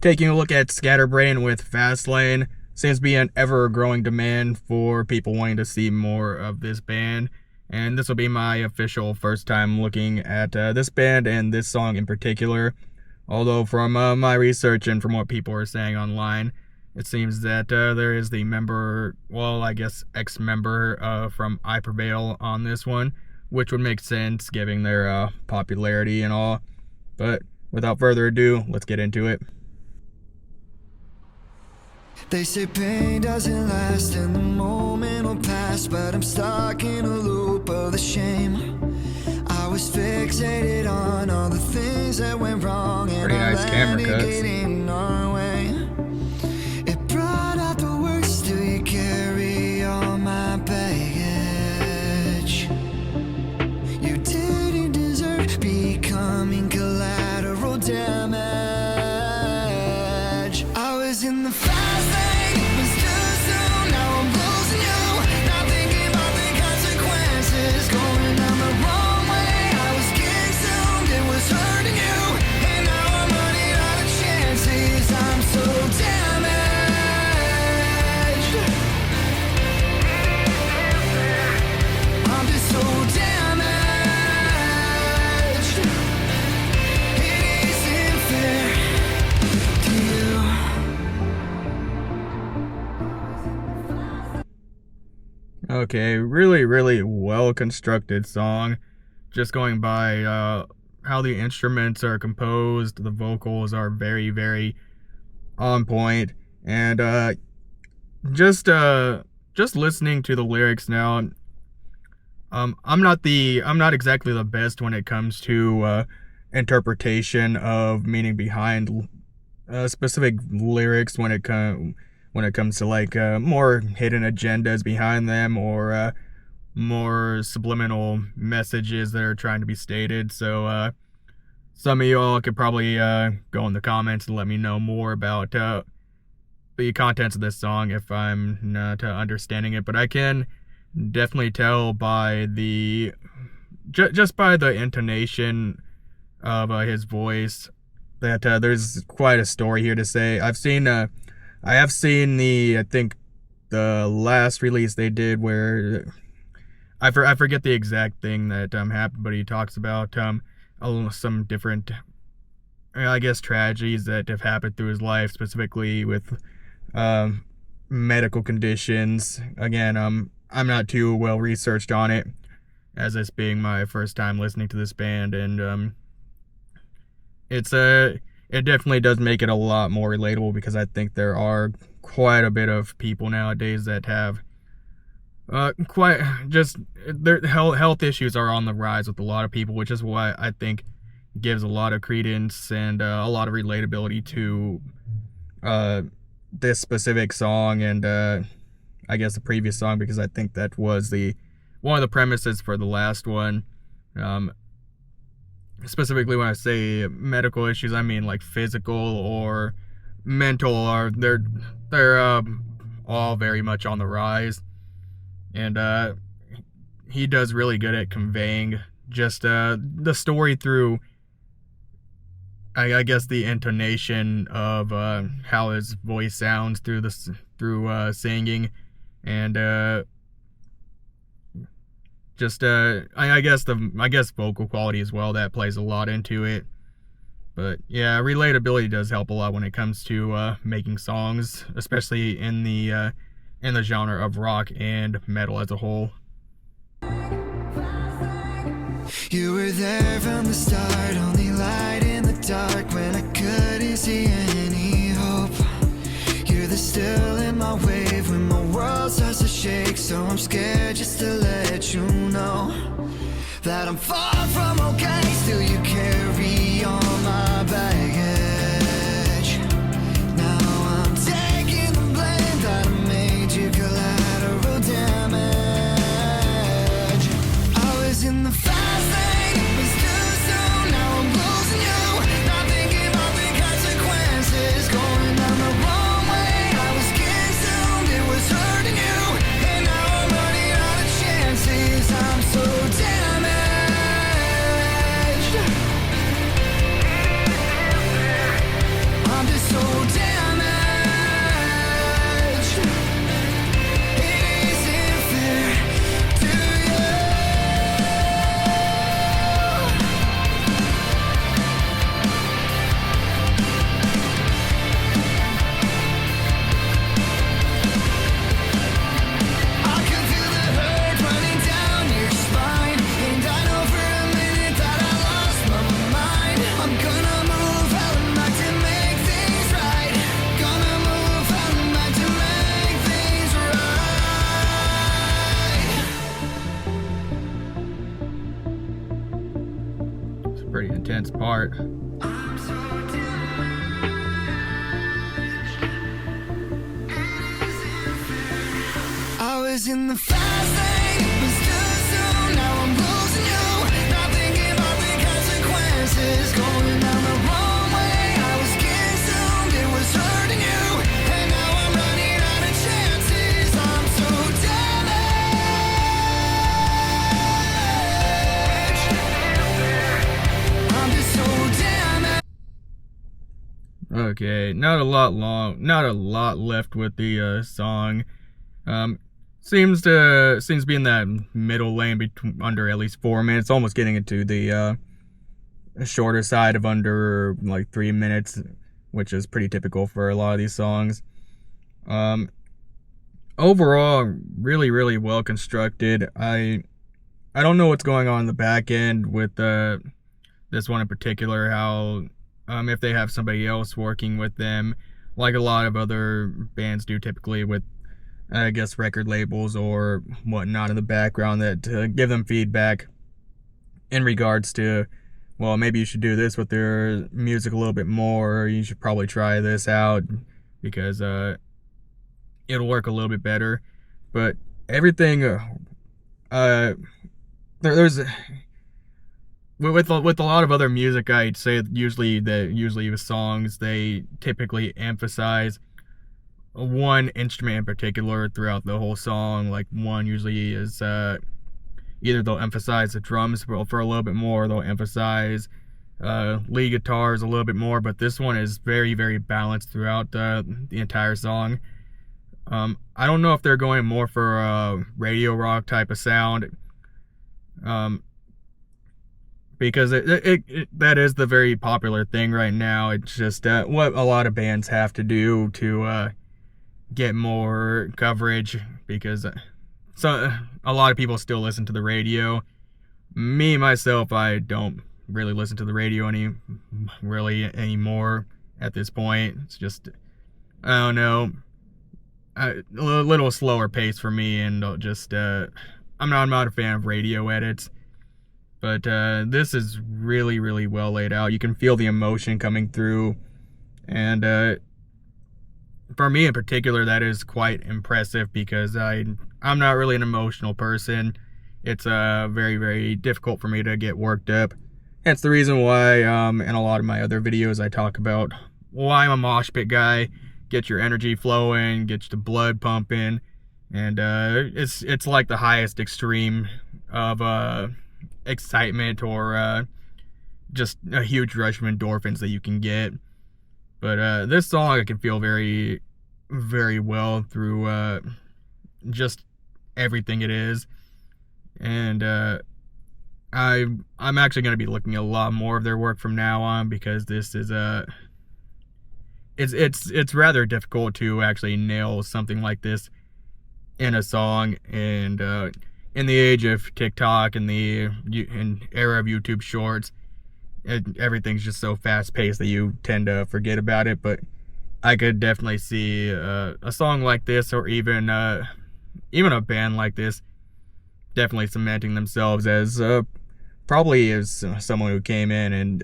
taking a look at Scatterbrain with Fastlane. Seems to be an ever-growing demand for people wanting to see more of this band. And this will be my official first time looking at this band and this song in particular. Although from my research and from what people are saying online, it seems that there is the member, well, I guess ex-member from I Prevail on this one, which would make sense given their popularity and all. But without further ado, let's get into it. They say pain doesn't last and the moment will pass, but I'm stuck in a loop of the shame. I was fixated on all the things that went wrong, and pretty nice camera cuts. get in our way. It brought out the worst. Do you carry all my baggage? You didn't deserve becoming collateral damage. I was in the fast lane, it was too soon. Now I'm losing you, not thinking about the consequences. Going down the wrong way, I was consumed, it was hurting you, and now I'm running out of chances. I'm so damaged. I'm just so damaged. It isn't fair to you. Okay, really well constructed song. Just going by how the instruments are composed, the vocals are very on point, and just listening to the lyrics now, I'm not exactly the best when it comes to interpretation of meaning behind specific lyrics when it comes to like more hidden agendas behind them, or more subliminal messages that are trying to be stated. So some of y'all could probably go in the comments and let me know more about the contents of this song if I'm not understanding it. But I can definitely tell by the just by the intonation of his voice that there's quite a story here to say. I have seen I think the last release they did where I forget the exact thing that happened, but he talks about some different, I guess, tragedies that have happened through his life, specifically with medical conditions. Again, I'm not too well researched on it, as this being my first time listening to this band, and it definitely does make it a lot more relatable, because I think there are quite a bit of people nowadays that have their health issues are on the rise with a lot of people, which is why I think gives a lot of credence and a lot of relatability to this specific song and I guess the previous song, because I think that was one of the premises for the last one. Specifically when I say medical issues, I mean like physical or mental, or they're all very much on the rise, and he does really good at conveying just the story through I guess the intonation of how his voice sounds through singing, and I guess vocal quality as well, that plays a lot into it. But yeah, relatability does help a lot when it comes to making songs, especially in the genre of rock and metal as a whole. You were there from the start, only light in the dark when I couldn't see any hope. You're the still in my wave when my world starts to shake, so I'm scared just to let you know that I'm far from okay. Still you carry all my baggage. Now I'm taking the blame that I made you collateral damage. I was in the fast lane, it was too soon. Now I'm losing you, not thinking about the consequences. Going down the wrong way, I was consumed, it was hurting you, and now I'm running out of chances. I'm so damaged. part. I was in the fast lane, it was too soon. Now I'm losing you, not thinking about the consequences. Going down the wrong way, I was consumed, it was hurting you. And now I'm running out of chances. I'm so damaged. I'm just so damaged. Okay, not a lot left with the song. Seems to be in that middle lane between under at least 4 minutes, almost getting into the shorter side of under like 3 minutes, which is pretty typical for a lot of these songs. Overall, really well constructed. I don't know what's going on in the back end with this one in particular, how if they have somebody else working with them, like a lot of other bands do typically with, I guess, record labels or whatnot in the background that give them feedback in regards to, well, maybe you should do this with their music a little bit more, or you should probably try this out because it'll work a little bit better. But everything, there's with a lot of other music, I'd say usually with songs, they typically emphasize one instrument in particular throughout the whole song. Like one usually is either they'll emphasize the drums for a little bit more, they'll emphasize lead guitars a little bit more, but this one is very balanced throughout the entire song. I don't know if they're going more for a radio rock type of sound, because that is the very popular thing right now. It's just what a lot of bands have to do to get more coverage, because a lot of people still listen to the radio. Me myself, I don't really listen to the radio anymore at this point. It's just, I don't know, a little slower pace for me, and just I'm not a fan of radio edits. But this is really well laid out. You can feel the emotion coming through, and for me in particular, that is quite impressive, because I'm not really an emotional person. It's very difficult for me to get worked up. That's the reason why in a lot of my other videos I talk about why I'm a mosh pit guy. Get your energy flowing, get the blood pumping, and it's like the highest extreme of excitement, or just a huge rush of endorphins that you can get. But this song I can feel very well through just everything it is, and I'm actually going to be looking at a lot more of their work from now on, because this is it's rather difficult to actually nail something like this in a song, and in the age of TikTok and the era of YouTube Shorts, everything's just so fast-paced that you tend to forget about it. But I could definitely see a song like this, or even a band like this, definitely cementing themselves as probably as someone who came in and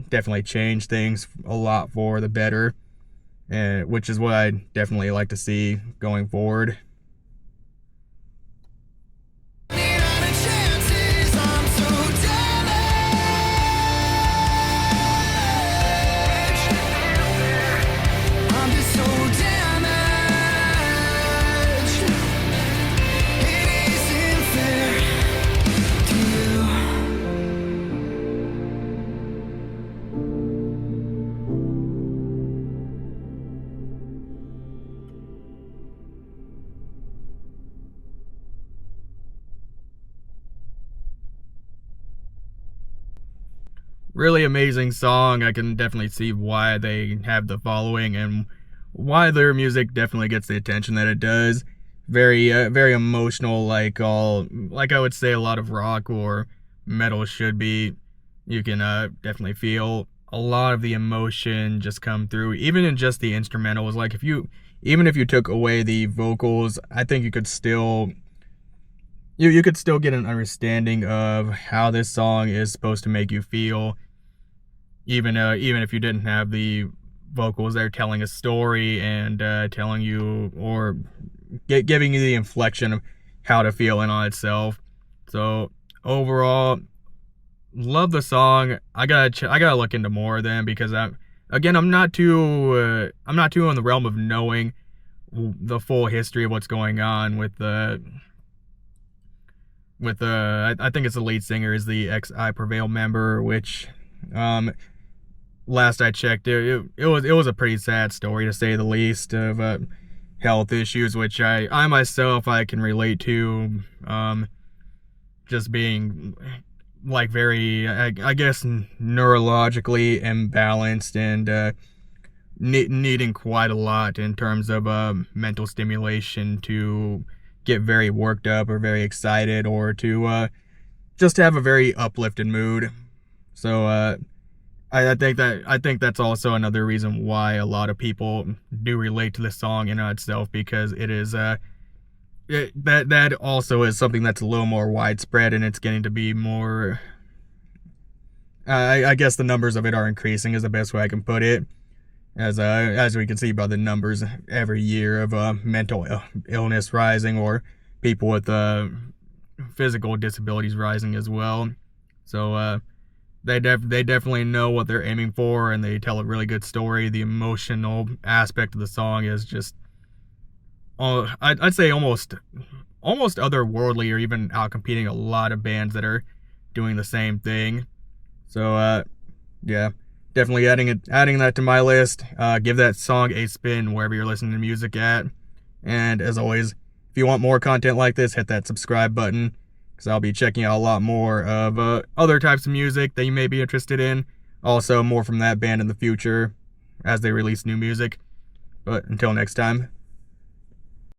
definitely changed things a lot for the better, which is what I definitely like to see going forward. Really amazing song. I can definitely see why they have the following, and why their music definitely gets the attention that it does. Very emotional, like I would say a lot of rock or metal should be. You can definitely feel a lot of the emotion just come through, even in just the instrumentals. Like even if you took away the vocals, I think you could still you could still get an understanding of how this song is supposed to make you feel. even if you didn't have the vocals, they're telling a story and telling you or giving you the inflection of how to feel in on itself. So overall, love the song. I gotta look into more of them because I'm not too in the realm of knowing the full history of what's going on with the I think it's the lead singer is the ex I Prevail member, which last I checked it was a pretty sad story to say the least of health issues, which I myself I can relate to, just being like very I guess neurologically imbalanced and needing quite a lot in terms of mental stimulation to get very worked up or very excited or to just have a very uplifted mood. So I think that's also another reason why a lot of people do relate to this song in itself, because it is that also is something that's a little more widespread, and it's getting to be more. I guess the numbers of it are increasing is the best way I can put it, as we can see by the numbers every year of mental illness rising or people with physical disabilities rising as well. So they definitely know what they're aiming for, and they tell a really good story. The emotional aspect of the song is just, I'd say almost otherworldly, or even outcompeting a lot of bands that are doing the same thing. So yeah, definitely adding that to my list. Give that song a spin wherever you're listening to music at. And as always, if you want more content like this, hit that subscribe button, because I'll be checking out a lot more of other types of music that you may be interested in. Also, more from that band in the future as they release new music. But until next time.